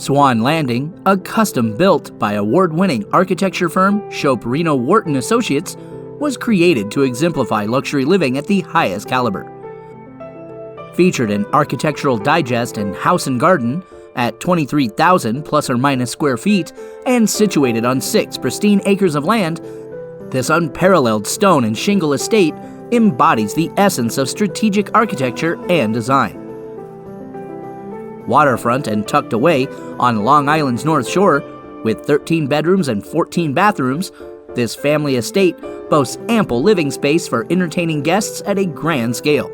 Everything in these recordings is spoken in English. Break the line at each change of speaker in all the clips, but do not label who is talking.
Swan Landing, a custom built by award-winning architecture firm Shope Reno Wharton Associates, was created to exemplify luxury living at the highest caliber. Featured in Architectural Digest and House and Garden at 23,000 plus or minus square feet and situated on 6 pristine acres of land, this unparalleled stone and shingle estate embodies the essence of strategic architecture and design. Waterfront and tucked away on Long Island's North Shore, with 13 bedrooms and 14 bathrooms, this family estate boasts ample living space for entertaining guests at a grand scale.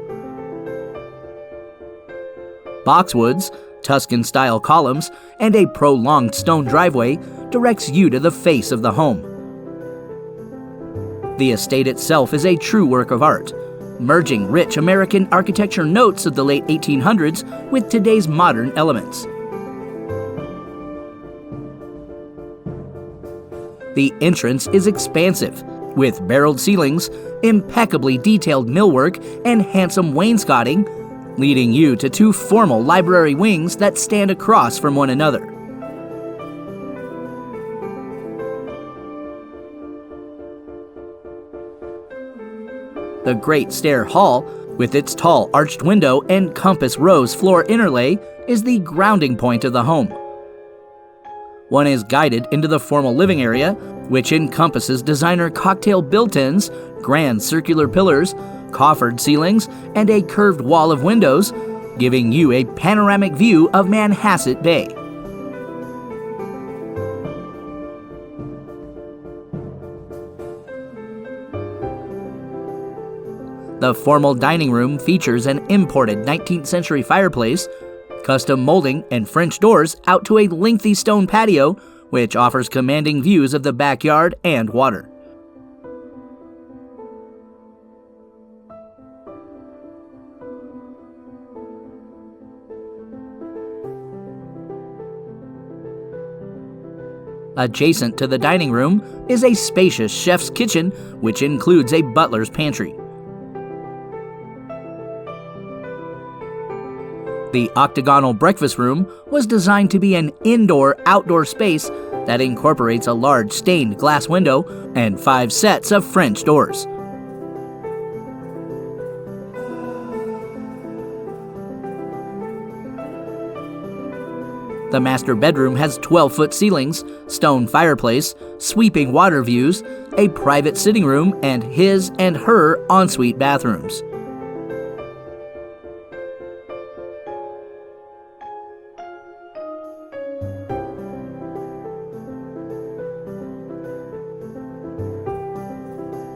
Boxwoods, Tuscan-style columns, and a prolonged stone driveway directs you to the face of the home. The estate itself is a true work of art, merging rich American architecture notes of the late 1800s with today's modern elements. The entrance is expansive, with barreled ceilings, impeccably detailed millwork, and handsome wainscoting, leading you to 2 formal library wings that stand across from one another. The Great Stair Hall, with its tall arched window and compass rose floor interlay, is the grounding point of the home. One is guided into the formal living area, which encompasses designer cocktail built-ins, grand circular pillars, coffered ceilings, and a curved wall of windows, giving you a panoramic view of Manhasset Bay. The formal dining room features an imported 19th century fireplace, custom molding, and French doors out to a lengthy stone patio, which offers commanding views of the backyard and water. Adjacent to the dining room is a spacious chef's kitchen, which includes a butler's pantry. The octagonal breakfast room was designed to be an indoor-outdoor space that incorporates a large stained glass window and 5 sets of French doors. The master bedroom has 12-foot ceilings, stone fireplace, sweeping water views, a private sitting room, and his and her ensuite bathrooms.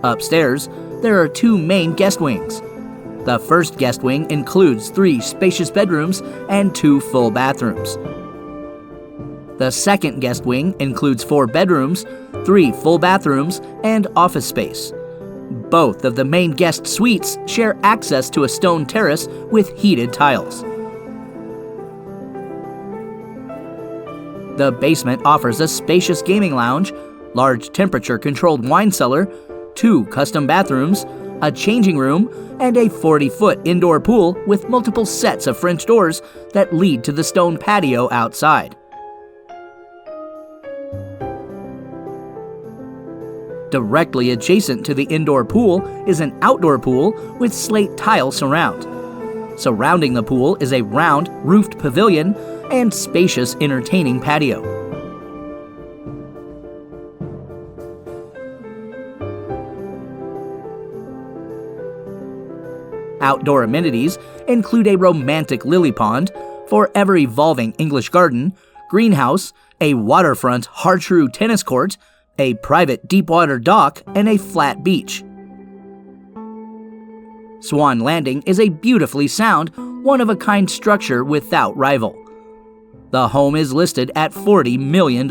Upstairs, there are 2 main guest wings. The first guest wing includes 3 spacious bedrooms and 2 full bathrooms. The second guest wing includes 4 bedrooms, 3 full bathrooms, and office space. Both of the main guest suites share access to a stone terrace with heated tiles. The basement offers a spacious gaming lounge, large temperature-controlled wine cellar, 2 custom bathrooms, a changing room, and a 40-foot indoor pool with multiple sets of French doors that lead to the stone patio outside. Directly adjacent to the indoor pool is an outdoor pool with slate tile surround. Surrounding the pool is a round, roofed pavilion and spacious entertaining patio. Outdoor amenities include a romantic lily pond, forever evolving English garden, greenhouse, a waterfront hard-true tennis court, a private deepwater dock, and a flat beach. Swan Landing is a beautifully sound, one-of-a-kind structure without rival. The home is listed at $40 million.